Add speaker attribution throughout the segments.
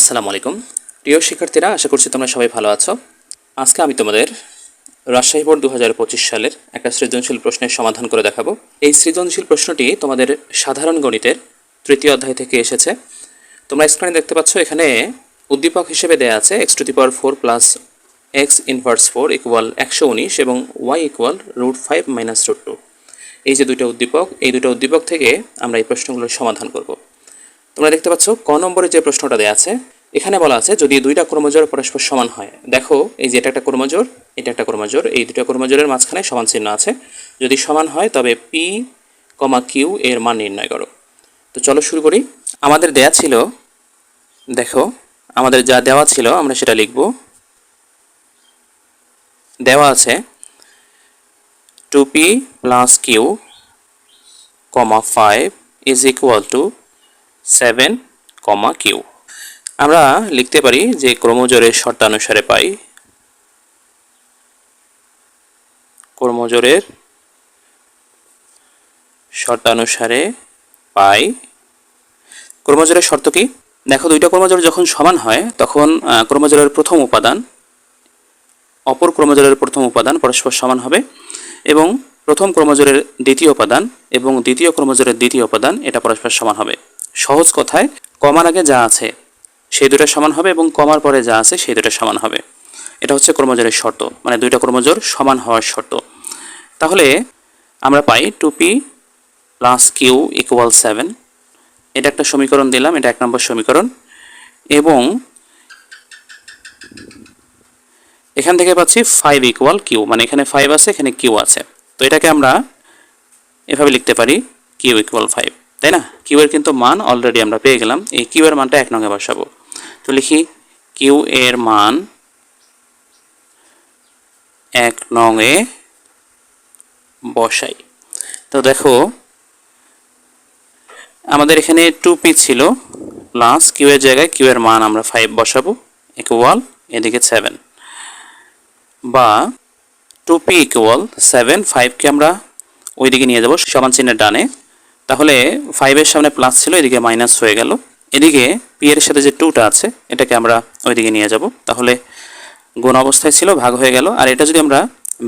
Speaker 1: আসসালামু আলাইকুম প্রিয় শিক্ষার্থীরা, আশা করছি তোমরা সবাই ভালো আছো। আজকে আমি তোমাদের রাজশাহী বোর্ড 2025 সালের একটা সৃজনশীল প্রশ্নের সমাধান করে দেখাবো। এই সৃজনশীল প্রশ্নটি তোমাদের সাধারণ গণিতের তৃতীয় অধ্যায় থেকে এসেছে। তোমরা স্ক্রিনে দেখতে পাচ্ছ, এখানে উদ্দীপক হিসেবে দেয়া আছে x⁴ plus x inverse 4 equal 119 এবং y ইকুয়াল √5 মাইনাস √2। এই যে দুইটা উদ্দীপক, এই দুটো উদ্দীপক থেকে আমরা এই প্রশ্নগুলোর সমাধান করব। তোমরা দেখতে পাচ্ছ ক নম্বরে যে প্রশ্নটা দেওয়া আছে, এখানে বলা আছে যদি দুইটা ক্রোমোজোর পরস্পর সমান হয়। দেখো, এই যে এটা একটা ক্রোমোজোর, এটা একটা ক্রোমোজোর, এই দুটো ক্রোমোজোরের মাঝখানে সমান চিহ্ন আছে। যদি সমান হয় তবে p, q এর মান নির্ণয় করো। তো চলো শুরু করি। আমাদের দেয়া ছিল, দেখো আমাদের যা দেওয়া ছিল আমরা সেটা লিখব। দেওয়া আছে 2p + q, 5 is equal to 7, q। আমরা লিখতে পারি যে ক্রোমোজোরের শর্তানুসারে পাই, ক্রোমোজোরের শর্তানুসারে পাই। ক্রোমোজোরের শর্ত কি? দেখো, দুইটা ক্রোমোজোর যখন সমান হয় তখন ক্রোমোজোরের প্রথম উপাদান অপর ক্রোমোজোরের প্রথম উপাদান পরস্পর সমান হবে, এবং প্রথম ক্রোমোজোরের দ্বিতীয় উপাদান এবং দ্বিতীয় ক্রোমোজোরের দ্বিতীয় উপাদান এটা পরস্পর সমান হবে। সহজ কথায়, কমার আগে যা আছে সেই দুটো সমান হবে এবং কমার পরে যা আছে সেই দুটো সমান হবে। এটা হচ্ছে ক্রোমোজোরের শর্ত, মানে দুইটা ক্রোমোজোর সমান হওয়ার শর্ত। তাহলে আমরা পাই 2p + q ইকুয়াল 7। এটা একটা সমীকরণ দিলাম, এটা 1 নম্বর সমীকরণ। এবং এখান থেকে পাচ্ছি 5 ইকুয়াল q, মানে এখানে 5 আছে, এখানে q আছে। তো এটাকে আমরা এভাবে লিখতে পারি q ইকুয়াল 5, তাই না? q এর কিন্তু মান অলরেডি আমরা পেয়ে গেলাম। এই q এর মানটা 1 নঙে বসাবো। তো লিখি q এর মান 1 নঙে বসাই। তো দেখো, আমাদের এখানে 2p ছিল, প্লাস q এর জায়গায় q এর মান আমরা 5 বসাবো, ইকুয়াল এদিকে 7, বা 2p ইকুয়াল 7, 5কে আমরা ওইদিকে নিয়ে যাব সমান চিহ্নের ডানে। তাহলে 5 এর সামনে প্লাস ছিল, এদিকে মাইনাস হয়ে গেল। এদিকে p এর সাথে যে 2টা আছে এটাকে আমরা ওইদিকে নিয়ে যাব, তাহলে গুণ অবস্থায় ছিল, ভাগ হয়ে গেল। আর এটা যদি আমরা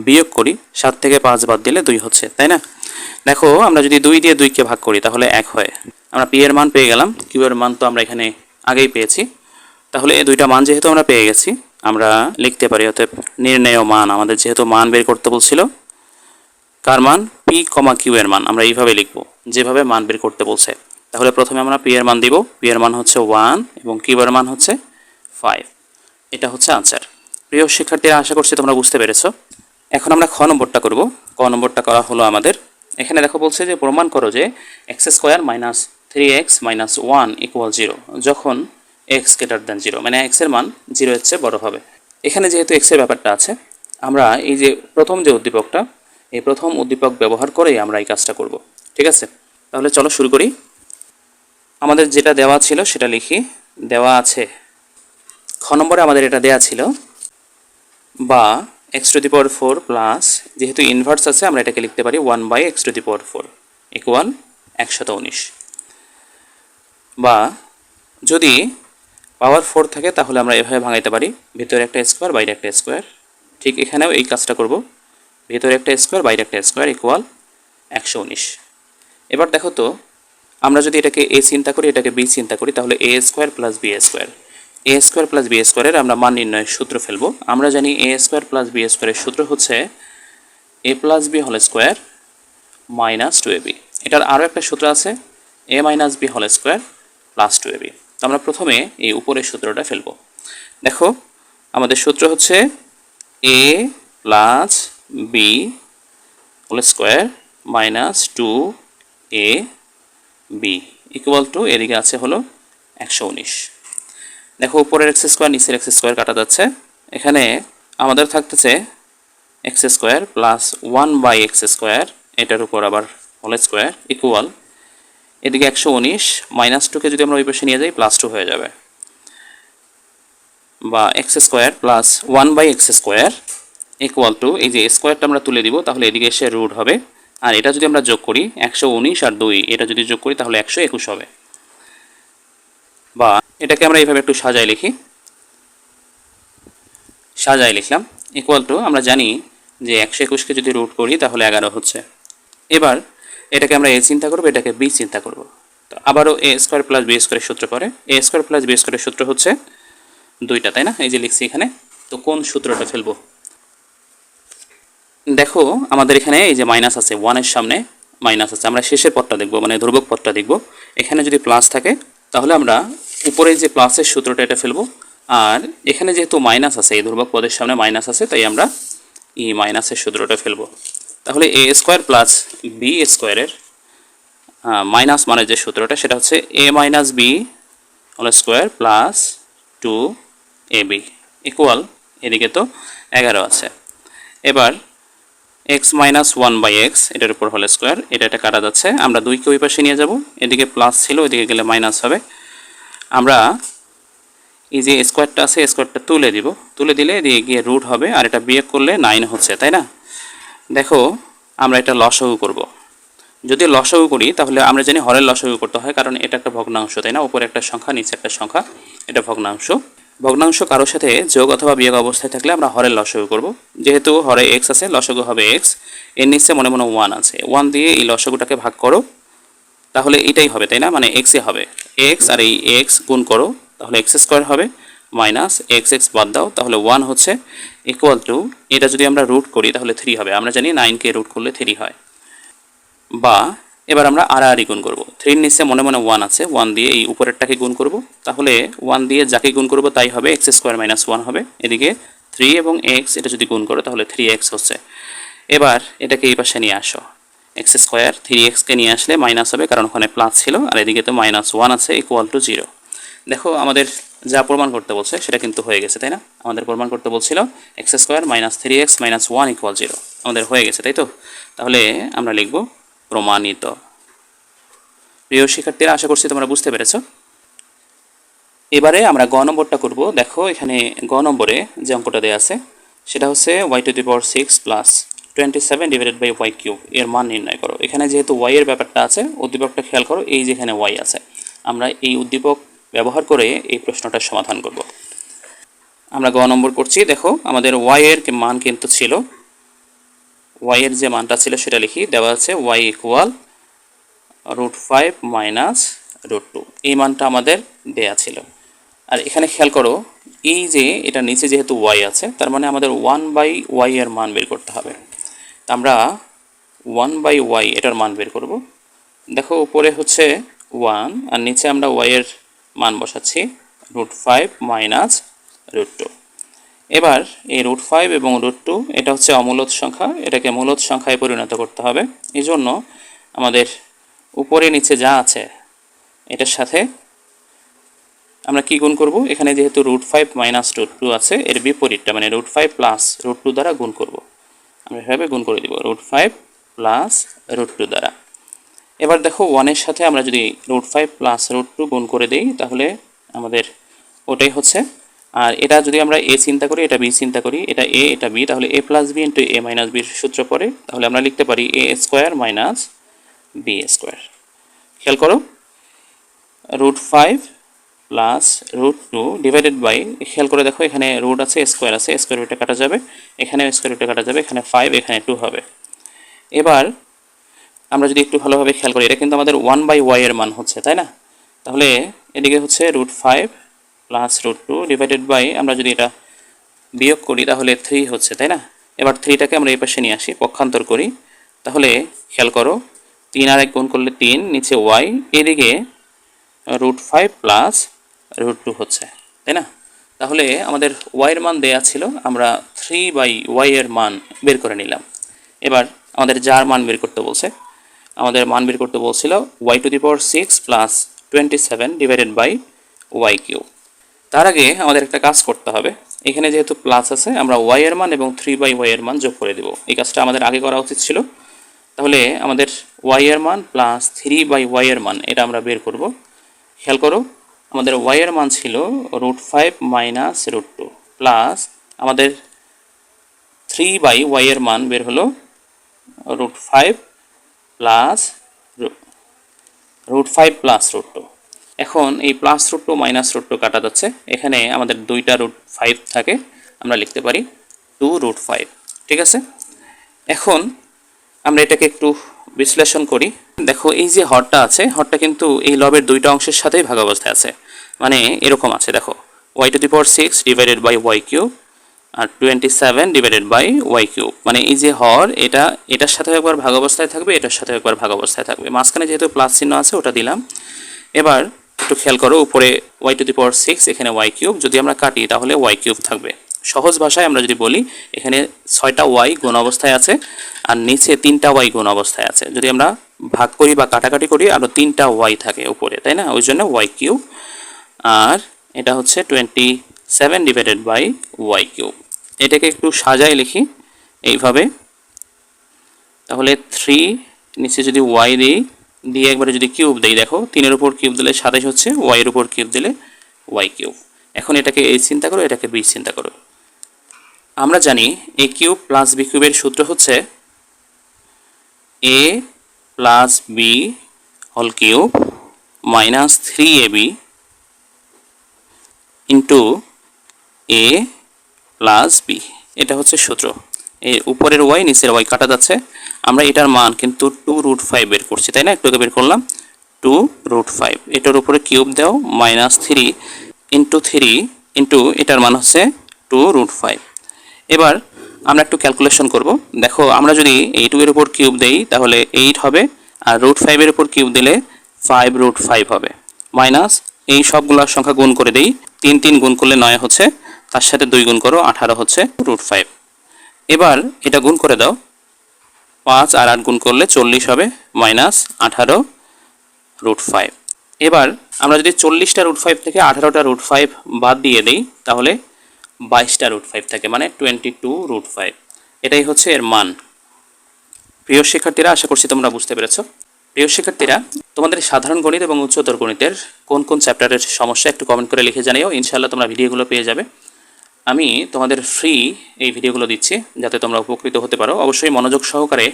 Speaker 1: বিয়োগ করি, 7 থেকে 5 বাদ দিলে 2 হচ্ছে, তাই না? দেখো, আমরা যদি 2 দিয়ে 2কে ভাগ করি তাহলে 1 হয়। আমরা p এর মান পেয়ে গেলাম, q এর মান তো আমরা এখানে আগেই পেয়েছি। তাহলে এই দুইটা মান যেহেতু আমরা পেয়ে গেছি, আমরা লিখতে পারি অতএব নির্ণেয় মান, আমাদের যেহেতু মান বের করতে বলছিল, কার মান? p, q এর মান আমরা এইভাবে লিখব যেভাবে মান বের করতে বলছে। তাহলে প্রথমে আমরা p এর মান দিব, p এর মান হচ্ছে 1 এবং q এর মান হচ্ছে 5। এটা হচ্ছে আনসার। প্রিয় শিক্ষার্থীরা, আশা করছি তোমরা বুঝতে পেরেছো। এখন আমরা খ নম্বরটা করব। ক নম্বরটা করা হলো আমাদের। এখানে দেখো বলছে যে প্রমাণ করো যে x² - 3x - 1 = 0 যখন x > 0, মানে x এর মান 0 এর চেয়ে বড় হবে। এখানে যেহেতু x এর ব্যাপারটা আছে, আমরা এই যে প্রথম যে উদ্দীপকটা, এই প্রথম উদ্দীপক ব্যবহার করেই আমরা এই কাজটা করব। ঠিক আছে, তাহলে চলো শুরু করি। আমাদের যেটা দেওয়া ছিল সেটা লিখি। দেওয়া আছে খ নম্বরে আমাদের এটা দেওয়া ছিল, বা x⁴ প্লাস, যেহেতু ইনভার্স আছে আমরা এটাকে লিখতে পারি 1/x⁴ ইকুয়াল 119। বা যদি পাওয়ার 4 থাকে তাহলে আমরা এভাবে ভাঙাইতে পারি, ভিতরে একটা স্কোয়ার বাইরে একটা স্কোয়ার। ঠিক এখানেও এই কাজটা করব, ভিতরে একটা স্কোয়ার বাইরে একটা স্কোয়ার ইকুয়াল 119। এবার দেখো তো, আমরা যদি এটাকে a চিন্তা করি, এটাকে b চিন্তা করি, তাহলে a² + b², a² + b² এর আমরা মান নির্ণয়ের সূত্র ফেলবো। আমরা জানি a² + b² এর সূত্র হচ্ছে a + b² - 2ab। এটার আরও একটা সূত্র আছে, a - b² + 2ab। তো আমরা প্রথমে এই উপরের সূত্রটা ফেলবো। দেখো, আমাদের সূত্র হচ্ছে a + b² - 2ab equal to, এদিকে আছে হলো 119। দেখো, উপরের x² নিচের x² কাটা যাচ্ছে। এখানে আমাদের থাকতেছে x² + 1/x², এটার উপর আবার হোল স্কোয়ার ইকুয়াল, এদিকে 119, -2কে যদি আমরা ওই পাশে নিয়ে যাই +2 হয়ে যাবে, বা x² + 1/x² ইকুয়াল টু, এই যে স্কোয়ারটা আমরা তুলে দিব, তাহলে এদিকে এসে রুট হবে। আর এটা যদি আমরা যোগ করি, 119 আর 2, এটা যদি যোগ করি তাহলে 121 হবে। বা এটাকে আমরা এইভাবে একটু সাজায় লিখি, সাজায় লিখলাম ইকুয়াল টু, আমরা জানি যে 121কে যদি রুট করি তাহলে 11 হচ্ছে। এবার এটাকে আমরা এ চিন্তা করব, এটাকে বি চিন্তা করব। তো আবারও এ স্কোয়ার প্লাস বি স্কোয়ারের সূত্র পড়ে, এ স্কোয়ার প্লাস বি স্কোয়ারের সূত্র হচ্ছে 2টা, তাই না? এই যে লিখছি এখানে। তো কোন সূত্রটা ফেলবো? দেখো আমাদের এখানে এই যে মাইনাস আছে, 1-এর সামনে মাইনাস আছে, আমরা শেষের পদটা দেখব, মানে ধ্রুবক পদটা দেখব। এখানে যদি প্লাস থাকে তাহলে আমরা উপরে যে প্লাসের সূত্রটা এটা ফেলবো, আর এখানে যেহেতু মাইনাস আছে, এই ধ্রুবক পদের সামনে মাইনাস আছে, তাই আমরা এই মাইনাসের সূত্রটা ফেলবো। তাহলে এ স্কোয়ার প্লাস বি স্কোয়ারের মাইনাস মানের যে সূত্রটা সেটা হচ্ছে A minus B whole square plus 2ab equal, এদিকে তো 11 আছে। এবার এক্স মাইনাস 1/x এটার উপর হোল স্কোয়ার, এটা কাটা যাচ্ছে, আমরা 2কে ওই পাশে নিয়ে যাব, এদিকে প্লাস ছিল ওইদিকে গেলে মাইনাস হবে। আমরা এই যে স্কোয়ারটা আছে স্কোয়ারটা তুলে দিব, তুলে দিলে এদিকে গিয়ে রুট হবে, আর এটা বিয়োগ করলে 9 হচ্ছে, তাই না? দেখো আমরা এটা লসাগু করব। যদি লসাগু করি তাহলে আমরা জানি হরের লসাগু করতে হয়, কারণ এটা একটা ভগ্নাংশ, তাই না? উপরে একটা সংখ্যা নিচে একটা সংখ্যা, এটা ভগ্নাংশ। ভগ্নাংশ কারোর সাথে যোগ অথবা বিয়োগ অবস্থায় থাকলে আমরা হরের লসাগু করব। যেহেতু হরে এক্স আছে, লসাগু হবে এক্স, এর নিচে মনে মনে 1 আছে, 1 দিয়ে এই লসাগুটাকে ভাগ করো, তাহলে এটাই হবে, তাই না? মানে এক্সে হবে, এক্স আর এই এক্স গুণ করো, তাহলে এক্স স্কোয়ার হবে, মাইনাস এক্স এক্স বাদ দাও, তাহলে 1 হচ্ছে, ইকুয়াল টু, এটা যদি আমরা রুট করি তাহলে 3 হবে, আমরা জানি 9কে রুট করলে 3 হয়। বা এবার আমরা আড়াআড়ি গুণ করব, 3-এর নিচে মনে মনে 1 আছে, 1 দিয়ে এই উপরেরটাকে গুণ করব, তাহলে 1 দিয়ে যাকে গুণ করব তাই হবে, এক্স স্কোয়ার মাইনাস 1 হবে। এদিকে 3 এবং এক্স এটা যদি গুণ করো তাহলে 3x হচ্ছে। এবার এটাকে এই পাশে নিয়ে আসো, এক্স স্কোয়ার 3xকে নিয়ে আসলে মাইনাস হবে, কারণ ওখানে প্লাস ছিল, আর এদিকে তো -1 আছে, ইকুয়াল টু 0। দেখো আমাদের যা প্রমাণ করতে বলছে সেটা কিন্তু হয়ে গেছে, তাই না? আমাদের প্রমাণ করতে বলছিল x square minus 3x minus 1 equal 0, আমাদের হয়ে গেছে, তাই তো? তাহলে আমরা লিখব প্রমাণিত। প্রিয় শিক্ষার্থীরা, আশা করছি তোমরা বুঝতে পেরেছো। এবারে আমরা গ নম্বরটা করব। দেখো এখানে গ নম্বরে যে অঙ্কটা দেওয়া আছে সেটা হচ্ছে y⁶ plus 27 divided by y cube এর মান নির্ণয় করো। এখানে যেহেতু y এর ব্যাপারটা আছে, উদ্দীপকটা খেয়াল করো, এই যেখানে y আছে, আমরা এই উদ্দীপক ব্যবহার করে এই প্রশ্নটার সমাধান করব। আমরা গ নম্বর করছি। দেখো আমাদের y এর মান কিন্তু ছিল, y এর যে মানটা ছিল সেটা লিখি, দেওয়া আছে y ইকুয়াল √5 মাইনাস √2, এই মানটা আমাদের দেয়া ছিল। আর এখানে খেয়াল করো, এই যে এটা নিচে যেহেতু y আছে, তার মানে আমাদের 1/y এর মান বের করতে হবে। আমরা 1/y এটার মান বের করব। দেখো উপরে হচ্ছে 1 আর নিচে আমরা y এর মান বসাচ্ছি √5 মাইনাস √2। এবার এই √5 এবং √2 এটা হচ্ছে অমূলদ সংখ্যা, এটাকে মূলদ সংখ্যায় পরিণত করতে হবে। এই জন্য আমাদের উপরে নিচে যা আছে এটার সাথে আমরা কি গুণ করব? এখানে যেহেতু √5 মাইনাস √2 আছে, এর বিপরীতটা মানে √5 প্লাস √2 দ্বারা গুণ করব। আমরা এভাবে গুণ করে দিব √5 প্লাস √2 দ্বারা। এবার দেখো 1-এর সাথে আমরা যদি √5 প্লাস √2 গুণ করে দিই তাহলে আমাদের ওটাই হচ্ছে। আর এটা যদি আমরা a চিন্তা করি, এটা b চিন্তা করি, এটা a এটা b, তাহলে a plus b into a minus b সূত্র পড়ে, তাহলে আমরা লিখতে পারি a square minus b square. খেয়াল করো, √5 প্লাস √2 ডিভাইডেড বাই, খেয়াল করে দেখো এখানে রুট আছে, স্কোয়ার আছে, স্কোয়ার রুটে কাটা যাবে, এখানে স্কোয়ার রুটে কাটা যাবে, এখানে 5 এখানে 2 হবে। এবার আমরা যদি একটু ভালোভাবে খেয়াল করি, এটা কিন্তু আমাদের 1/y এর মান হচ্ছে, তাই না? তাহলে এদিকে হচ্ছে √5 প্লাস √2 ডিভাইডেড বাই, আমরা যদি এটা বিয়োগ করি তাহলে 3 হচ্ছে, তাই না? এবার 3টাকে আমরা এই পাশে নিয়ে আসি, পক্ষান্তর করি, তাহলে খেয়াল করো 3 আর 1 গুণ করলে 3, নিচে y, এদিকে √5 প্লাস √2 হচ্ছে, তাই না? তাহলে আমাদের y এর মান দেয়া ছিল, আমরা 3/y এর মান বের করে নিলাম। এবার আমাদের যার মান বের করতে বলছে, আমাদের মান বের করতে বলছিল y⁶ plus 27 divided by y cube. তার আগে আমাদের একটা কাজ করতে হবে, এখানে যেহেতু প্লাস আছে আমরা y এর মান এবং 3/y এর মান যোগ করে দেব। এই কাজটা আমাদের আগে করা উচিত ছিল। তাহলে আমাদের y এর মান প্লাস 3/y এর মান এটা আমরা বের করব। খেয়াল করো, আমাদের y এর মান ছিল √5 মাইনাস √2 প্লাস আমাদের 3/y এর মান বের হলো √5 প্লাস √2। এখন এই plus root two minus root two কাটা যাচ্ছে, এখানে আমাদের দুইটা রুট 5 থাকে, আমরা লিখতে পারি 2√5। ঠিক আছে, এখন আমরা এটাকে একটু বিশ্লেষণ করি। দেখো এই যে হরটা আছে, হরটা কিন্তু এই লবের দুইটা অংশের সাথেই ভাগ অবস্থায় আছে, মানে এরকম আছে দেখো y⁴ divided by y cube আর 27 ডিভাইডেড বাই y কিউব। মানে এই যে হর এটা এটার সাথে একবার ভাগ অবস্থায় থাকবে, এটার সাথে একবার ভাগ অবস্থায় থাকবে, মাঝখানে যেহেতু প্লাস চিহ্ন আছে ওটা দিলাম। এবার একটু খেয়াল করো, উপরে y⁴, এখানে y কিউব, যদি আমরা কাটি তাহলে y কিউব থাকবে। সহজ ভাষায় আমরা যদি বলি, এখানে 6টা y গুণ অবস্থায় আছে আর নিচে 3টা y গুণ অবস্থায় আছে। যদি আমরা ভাগ করি বা কাটাকাটি করি আরও 3টা y থাকে উপরে, তাই না? ওই জন্য y কিউব। আর এটা হচ্ছে 27 ডিভাইডেড বাই y কিউব। এটাকে একটু সাজায় লিখি এইভাবে, তাহলে 3 নিচে যদি y দিই, দিয়ে একবারে যদি কিউব দেই, দেখো 3-এর উপর কিউব দিলে 27 হচ্ছে, y এর উপর কিউব দিলে y কিউব। এখন এটাকে a চিন্তা করো, এটাকে b চিন্তা করো। আমরা জানি a কিউব প্লাস b কিউবের সূত্র হচ্ছে a plus b whole cube minus 3ab into a plus b। এটা হচ্ছে সূত্র। এর উপরের y নিচের y কাটা যাচ্ছে, আমরা এটার মান কিন্তু 2√5 বের করছি, তাই না? একটু আগে বের করলাম 2√5। এটার উপরে কিউব দাও, মাইনাস 3 ইন্টু 3 ইন্টু এটার মান হচ্ছে 2√5। এবার আমরা একটু ক্যালকুলেশন করব। দেখো আমরা যদি এই 2 এর উপর কিউব দেই তাহলে 8 হবে, আর √5 এর উপর কিউব দিলে 5√5 হবে, মাইনাস এই সবগুলোর সংখ্যা গুণ করে দেই, 3 3 গুণ করলে 9 হচ্ছে, তার সাথে 2 গুণ করো 18 হচ্ছে √5। এবার এটা গুণ করে দাও, 5 আর 8 গুণ করলে 40 হবে, মাইনাস 18√5। এবার আমরা যদি 40টা √5 থেকে 18টা √5 বাদ দিয়ে দেই তাহলে 22টা √5 থাকে, মানে 22√5। এটাই হচ্ছে এর মান। প্রিয় শিক্ষার্থীরা, আশা করছি তোমরা বুঝতে পেরেছো। প্রিয় শিক্ষার্থীরা, তোমাদের সাধারণ গণিত এবং উচ্চতর গণিতের কোন কোন চ্যাপ্টারের সমস্যা একটু কমেন্ট করে লিখে জানিও, ইনশাআল্লাহ তোমরা ভিডিওগুলো পেয়ে যাবে। আমি তোমাদের ফ্রি এই ভিডিওগুলো দিচ্ছি যাতে তোমরা উপকৃত হতে পারো। অবশ্যই মনোযোগ সহকারে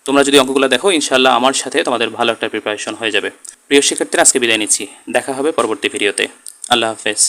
Speaker 1: তোমরা যদি অঙ্কগুলো দেখো, ইনশাআল্লাহ আমার সাথে তোমাদের ভালো একটা প্রিপারেশন হয়ে যাবে। প্রিয় শিক্ষার্থীরা, আজকে বিদায় নিচ্ছি, দেখা হবে পরবর্তী ভিডিওতে। আল্লাহ হাফেজ।